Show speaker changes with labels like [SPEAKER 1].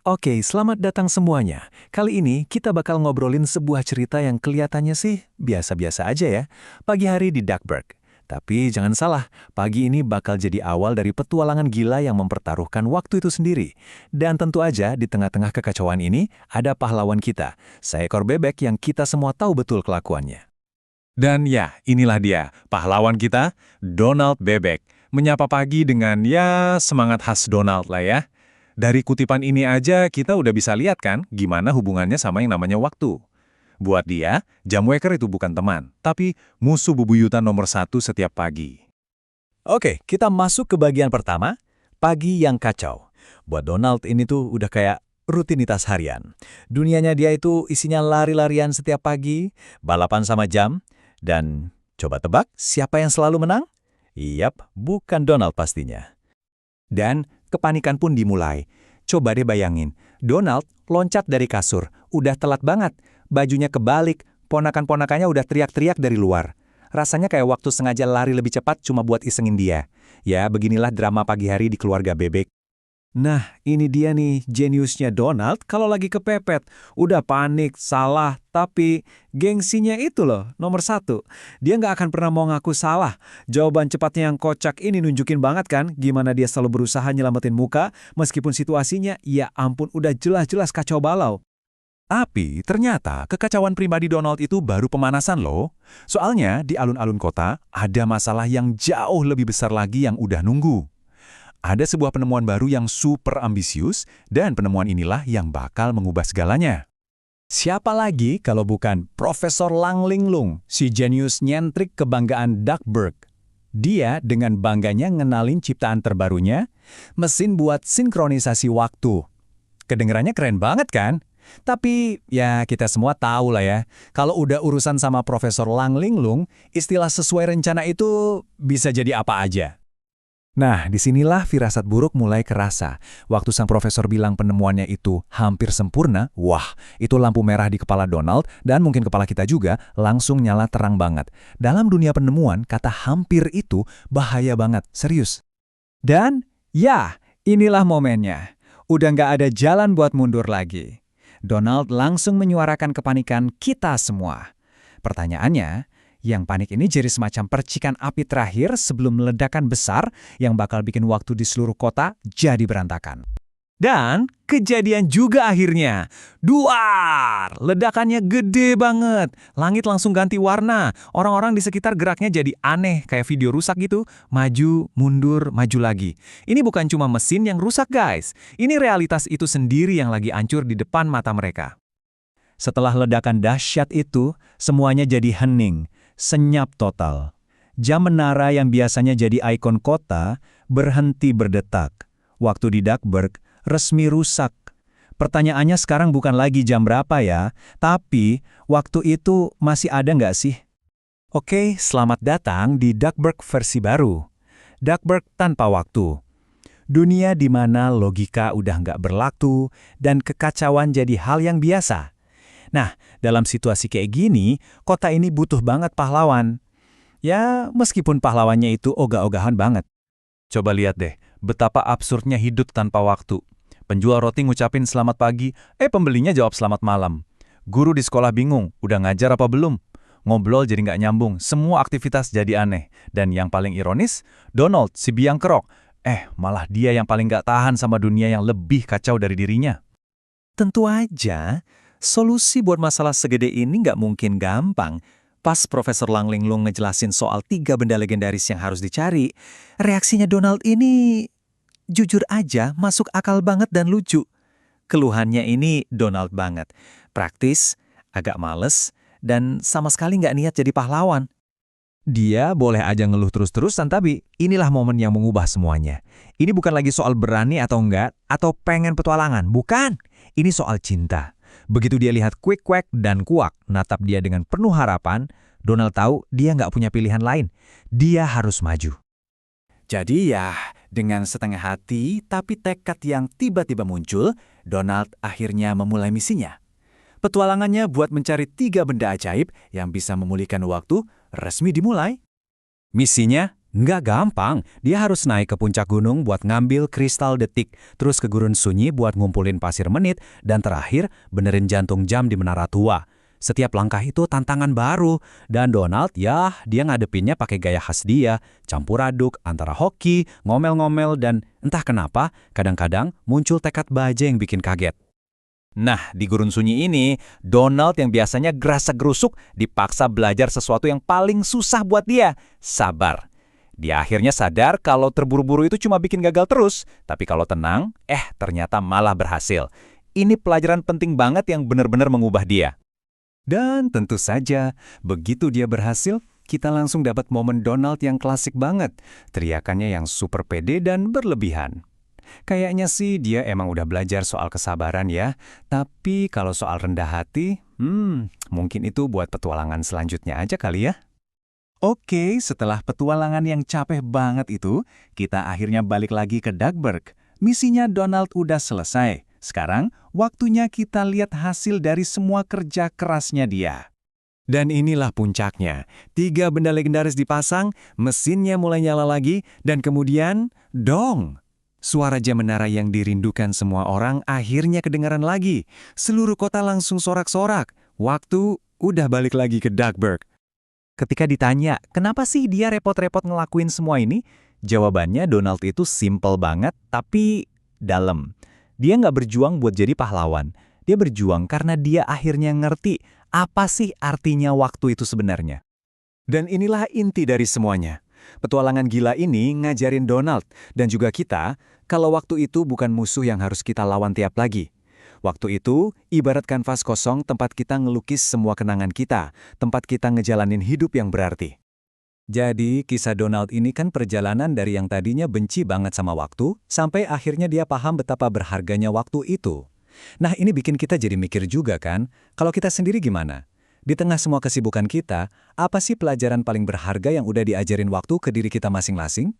[SPEAKER 1] Oke, selamat datang semuanya. Kali ini kita bakal ngobrolin sebuah cerita yang kelihatannya sih biasa-biasa aja ya. Pagi hari di Duckburg. Tapi jangan salah, pagi ini bakal jadi awal dari petualangan gila yang mempertaruhkan waktu itu sendiri. Dan tentu aja di tengah-tengah kekacauan ini ada pahlawan kita, seekor bebek yang kita semua tahu betul kelakuannya. Dan ya, inilah dia, pahlawan kita, Donald Bebek. Menyapa pagi dengan ya semangat khas Donald lah ya. Dari kutipan ini aja kita udah bisa lihat kan gimana hubungannya sama yang namanya waktu. Buat dia, jam waker itu bukan teman, tapi musuh bebuyutan nomor satu setiap pagi. Oke, kita masuk ke bagian pertama, pagi yang kacau. Buat Donald ini tuh udah kayak rutinitas harian. Dunianya dia itu isinya lari-larian setiap pagi, balapan sama jam, dan coba tebak siapa yang selalu menang? Yap, bukan Donald pastinya. Dan kepanikan pun dimulai. Coba deh bayangin, Donald loncat dari kasur, udah telat banget, bajunya kebalik, ponakan-ponakannya udah teriak-teriak dari luar. Rasanya kayak waktu sengaja lari lebih cepat cuma buat isengin dia. Ya, beginilah drama pagi hari di keluarga bebek. Nah, ini dia nih jeniusnya Donald kalau lagi kepepet. Udah panik, salah, tapi gengsinya itu loh, nomor satu. Dia nggak akan pernah mau ngaku salah. Jawaban cepatnya yang kocak ini nunjukin banget kan gimana dia selalu berusaha nyelamatin muka, meskipun situasinya, ya ampun udah jelas-jelas kacau balau. Tapi ternyata kekacauan pribadi Donald itu baru pemanasan loh. Soalnya di alun-alun kota ada masalah yang jauh lebih besar lagi yang udah nunggu. Ada sebuah penemuan baru yang super ambisius, dan penemuan inilah yang bakal mengubah segalanya. Siapa lagi kalau bukan Profesor Lang Linglung, si jenius nyentrik kebanggaan Duckburg. Dia dengan bangganya ngenalin ciptaan terbarunya, mesin buat sinkronisasi waktu. Kedengerannya keren banget kan? Tapi ya kita semua tahu lah ya, kalau udah urusan sama Profesor Lang Linglung, istilah sesuai rencana itu bisa jadi apa aja. Nah, disinilah firasat buruk mulai kerasa. Waktu sang profesor bilang penemuannya itu hampir sempurna, wah, itu lampu merah di kepala Donald, dan mungkin kepala kita juga, langsung nyala terang banget. Dalam dunia penemuan, kata hampir itu bahaya banget, serius. Dan, ya, inilah momennya. Udah nggak ada jalan buat mundur lagi. Donald langsung menyuarakan kepanikan kita semua. Pertanyaannya, yang panik ini jadi semacam percikan api terakhir sebelum ledakan besar yang bakal bikin waktu di seluruh kota jadi berantakan. Dan kejadian juga akhirnya. Duar! Ledakannya gede banget. Langit langsung ganti warna. Orang-orang di sekitar geraknya jadi aneh, kayak video rusak gitu. Maju, mundur, maju lagi. Ini bukan cuma mesin yang rusak guys. Ini realitas itu sendiri yang lagi hancur di depan mata mereka. Setelah ledakan dahsyat itu, semuanya jadi hening. Senyap total. Jam menara yang biasanya jadi ikon kota berhenti berdetak. Waktu di Duckburg resmi rusak. Pertanyaannya sekarang bukan lagi jam berapa ya, tapi waktu itu masih ada nggak sih? Oke, selamat datang di Duckburg versi baru. Duckburg tanpa waktu. Dunia di mana logika udah nggak berlaku dan kekacauan jadi hal yang biasa. Nah, dalam situasi kayak gini, kota ini butuh banget pahlawan. Ya, meskipun pahlawannya itu ogah-ogahan banget. Coba lihat deh, betapa absurdnya hidup tanpa waktu. Penjual roti ngucapin selamat pagi, pembelinya jawab selamat malam. Guru di sekolah bingung, udah ngajar apa belum? Ngobrol jadi nggak nyambung, semua aktivitas jadi aneh. Dan yang paling ironis, Donald, si biang kerok. Malah dia yang paling nggak tahan sama dunia yang lebih kacau dari dirinya. Tentu aja, solusi buat masalah segede ini nggak mungkin gampang. Pas Profesor Lang Linglung ngejelasin soal 3 benda legendaris yang harus dicari, reaksinya Donald ini jujur aja masuk akal banget dan lucu. Keluhannya ini Donald banget. Praktis, agak males, dan sama sekali nggak niat jadi pahlawan. Dia boleh aja ngeluh terus-terusan, tapi inilah momen yang mengubah semuanya. Ini bukan lagi soal berani atau enggak, atau pengen petualangan. Bukan, ini soal cinta. Begitu dia lihat Quick-Quack dan Quack natap dia dengan penuh harapan, Donald tahu dia nggak punya pilihan lain. Dia harus maju. Jadi ya, dengan setengah hati tapi tekad yang tiba-tiba muncul, Donald akhirnya memulai misinya. Petualangannya buat mencari 3 benda ajaib yang bisa memulihkan waktu resmi dimulai. Misinya
[SPEAKER 2] Nggak gampang, dia harus naik ke puncak gunung buat ngambil kristal detik, terus ke gurun sunyi buat ngumpulin pasir menit, dan terakhir benerin jantung jam di menara tua. Setiap langkah itu tantangan baru, dan Donald ya dia ngadepinnya pakai gaya khas dia, campur aduk antara hoki, ngomel-ngomel, dan entah kenapa kadang-kadang muncul tekad baja yang bikin kaget.
[SPEAKER 1] Nah, di gurun sunyi ini, Donald yang biasanya gerasa-gerusuk dipaksa belajar sesuatu yang paling susah buat dia, sabar. Dia akhirnya sadar kalau terburu-buru itu cuma bikin gagal terus, tapi kalau tenang, ternyata malah berhasil. Ini pelajaran penting banget yang benar-benar mengubah dia. Dan tentu saja, begitu dia berhasil, kita langsung dapat momen Donald yang klasik banget. Teriakannya yang super pede dan berlebihan. Kayaknya sih dia emang udah belajar soal kesabaran ya, tapi kalau soal rendah hati, mungkin itu buat petualangan selanjutnya aja kali ya. Oke, setelah petualangan yang capek banget itu, kita akhirnya balik lagi ke Duckburg. Misinya Donald udah selesai. Sekarang, waktunya kita lihat hasil dari semua kerja kerasnya dia. Dan inilah puncaknya. 3 benda legendaris dipasang, mesinnya mulai nyala lagi, dan kemudian, dong! Suara jam menara yang dirindukan semua orang akhirnya kedengaran lagi. Seluruh kota langsung sorak-sorak. Waktu udah balik lagi ke Duckburg. Ketika ditanya, kenapa sih dia repot-repot ngelakuin semua ini? Jawabannya Donald itu simple banget, tapi dalam. Dia nggak berjuang buat jadi pahlawan. Dia berjuang karena dia akhirnya ngerti apa sih artinya waktu itu sebenarnya. Dan inilah inti dari semuanya. Petualangan gila ini ngajarin Donald dan juga kita kalau waktu itu bukan musuh yang harus kita lawan tiap lagi. Waktu itu ibarat kanvas kosong tempat kita ngelukis semua kenangan kita, tempat kita ngejalanin hidup yang berarti. Jadi, kisah Donald ini kan perjalanan dari yang tadinya benci banget sama waktu, sampai akhirnya dia paham betapa berharganya waktu itu. Nah, ini bikin kita jadi mikir juga kan, kalau kita sendiri gimana? Di tengah semua kesibukan kita, apa sih pelajaran paling berharga yang udah diajarin waktu ke diri kita masing-masing?